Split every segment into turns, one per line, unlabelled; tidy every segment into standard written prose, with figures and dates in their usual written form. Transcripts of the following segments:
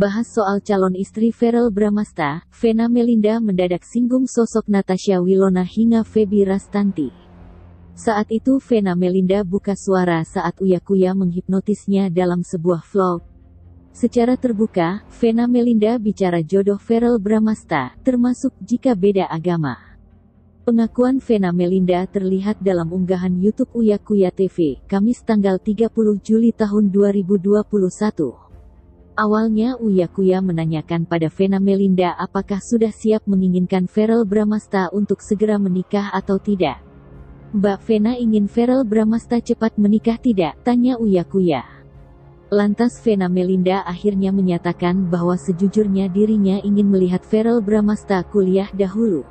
Bahas soal calon istri Verrell Bramasta, Vena Melinda mendadak singgung sosok Natasha Wilona hingga Feby Rastanti. Saat itu Vena Melinda buka suara saat Uya Kuya menghipnotisnya dalam sebuah vlog. Secara terbuka, Vena Melinda bicara jodoh Verrell Bramasta, termasuk jika beda agama. Pengakuan Vena Melinda terlihat dalam unggahan YouTube Uya Kuya TV, Kamis tanggal 30 Juli tahun 2021. Awalnya Uya Kuya menanyakan pada Vena Melinda apakah sudah siap menginginkan Verrell Bramasta untuk segera menikah atau tidak. Mbak Vena ingin Verrell Bramasta cepat menikah tidak? Tanya Uya Kuya. Lantas Vena Melinda akhirnya menyatakan bahwa sejujurnya dirinya ingin melihat Verrell Bramasta kuliah dahulu.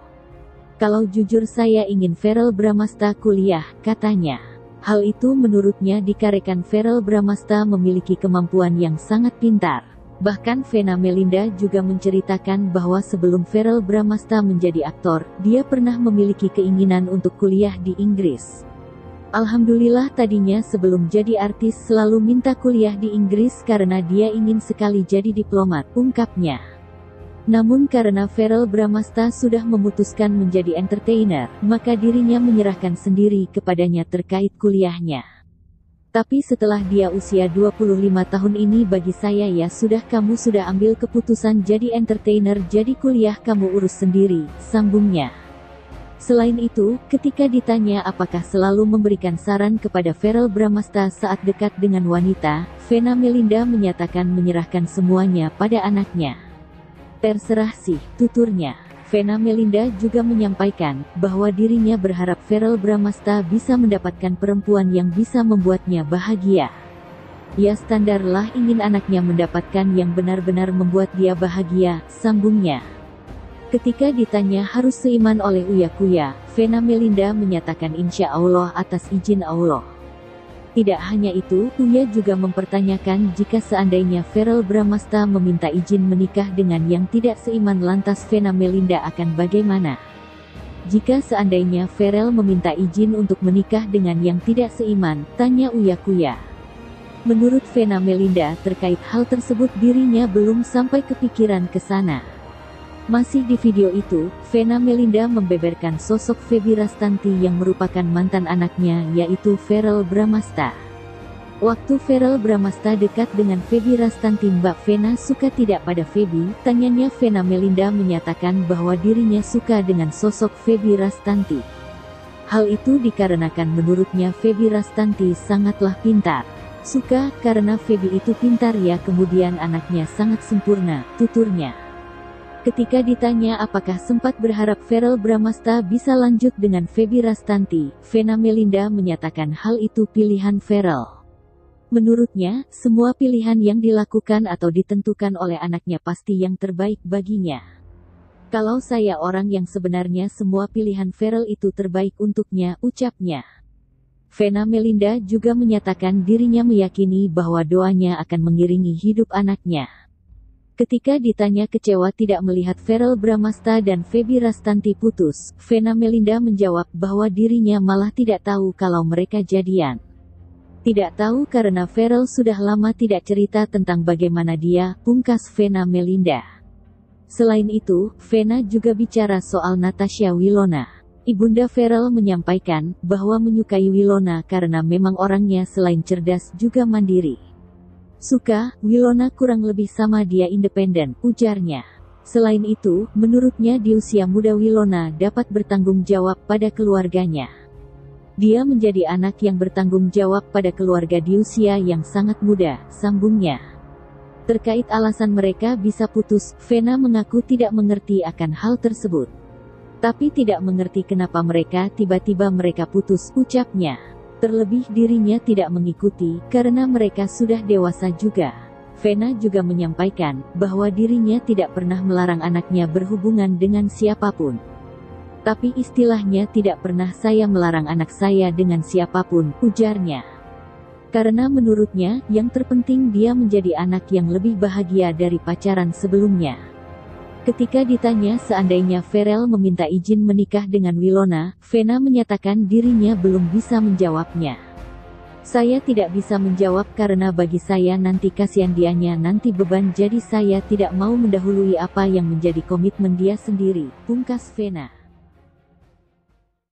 Kalau jujur saya ingin Verrell Bramasta kuliah, katanya. Hal itu menurutnya dikarenakan Verrell Bramasta memiliki kemampuan yang sangat pintar. Bahkan Vena Melinda juga menceritakan bahwa sebelum Verrell Bramasta menjadi aktor, dia pernah memiliki keinginan untuk kuliah di Inggris. Alhamdulillah tadinya sebelum jadi artis selalu minta kuliah di Inggris karena dia ingin sekali jadi diplomat, ungkapnya. Namun karena Verrell Bramasta sudah memutuskan menjadi entertainer, maka dirinya menyerahkan sendiri kepadanya terkait kuliahnya. Tapi setelah dia usia 25 tahun ini bagi saya ya sudah kamu sudah ambil keputusan jadi entertainer jadi kuliah kamu urus sendiri, sambungnya. Selain itu, ketika ditanya apakah selalu memberikan saran kepada Verrell Bramasta saat dekat dengan wanita, Vena Melinda menyatakan menyerahkan semuanya pada anaknya. Terserah sih, tuturnya. Vena Melinda juga menyampaikan bahwa dirinya berharap Verrell Bramasta bisa mendapatkan perempuan yang bisa membuatnya bahagia. Ya standarlah ingin anaknya mendapatkan yang benar-benar membuat dia bahagia, sambungnya. Ketika ditanya harus seiman oleh Uya Kuya, Vena Melinda menyatakan insya Allah atas izin Allah. Tidak hanya itu, Uya juga mempertanyakan jika seandainya Verrell Bramasta meminta izin menikah dengan yang tidak seiman lantas Vena Melinda akan bagaimana? Jika seandainya Verrell meminta izin untuk menikah dengan yang tidak seiman, tanya Uya Kuya. Menurut Vena Melinda terkait hal tersebut dirinya belum sampai kepikiran ke sana. Masih di video itu, Vena Melinda membeberkan sosok Feby Rastanti yang merupakan mantan anaknya yaitu Verrell Bramasta. Waktu Verrell Bramasta dekat dengan Feby Rastanti, Mbak Vena suka tidak pada Feby? Tanyanya. Vena Melinda menyatakan bahwa dirinya suka dengan sosok Feby Rastanti. Hal itu dikarenakan menurutnya Feby Rastanti sangatlah pintar. Suka karena Feby itu pintar ya, kemudian anaknya sangat sempurna, tuturnya. Ketika ditanya apakah sempat berharap Verrell Bramasta bisa lanjut dengan Feby Rastanti, Vena Melinda menyatakan hal itu pilihan Verrell. Menurutnya, semua pilihan yang dilakukan atau ditentukan oleh anaknya pasti yang terbaik baginya. Kalau saya orang yang sebenarnya semua pilihan Verrell itu terbaik untuknya, ucapnya. Vena Melinda juga menyatakan dirinya meyakini bahwa doanya akan mengiringi hidup anaknya. Ketika ditanya kecewa tidak melihat Verrell Bramasta dan Feby Rastanti putus, Vena Melinda menjawab bahwa dirinya malah tidak tahu kalau mereka jadian. Tidak tahu karena Verrell sudah lama tidak cerita tentang bagaimana dia, pungkas Vena Melinda. Selain itu, Vena juga bicara soal Natasha Wilona. Ibunda Verrell menyampaikan bahwa menyukai Wilona karena memang orangnya selain cerdas juga mandiri. Suka, Wilona kurang lebih sama dia independen, ujarnya. Selain itu, menurutnya di usia muda Wilona dapat bertanggung jawab pada keluarganya. Dia menjadi anak yang bertanggung jawab pada keluarga di usia yang sangat muda, sambungnya. Terkait alasan mereka bisa putus, Vena mengaku tidak mengerti akan hal tersebut. Tapi tidak mengerti kenapa mereka tiba-tiba putus, ucapnya. Terlebih dirinya tidak mengikuti, karena mereka sudah dewasa juga. Vena juga menyampaikan, bahwa dirinya tidak pernah melarang anaknya berhubungan dengan siapapun. Tapi istilahnya tidak pernah saya melarang anak saya dengan siapapun, ujarnya. Karena menurutnya, yang terpenting dia menjadi anak yang lebih bahagia dari pacaran sebelumnya. Ketika ditanya seandainya Verrell meminta izin menikah dengan Wilona, Vena menyatakan dirinya belum bisa menjawabnya. Saya tidak bisa menjawab karena bagi saya nanti kasihan dianya nanti beban jadi saya tidak mau mendahului apa yang menjadi komitmen dia sendiri, pungkas Vena.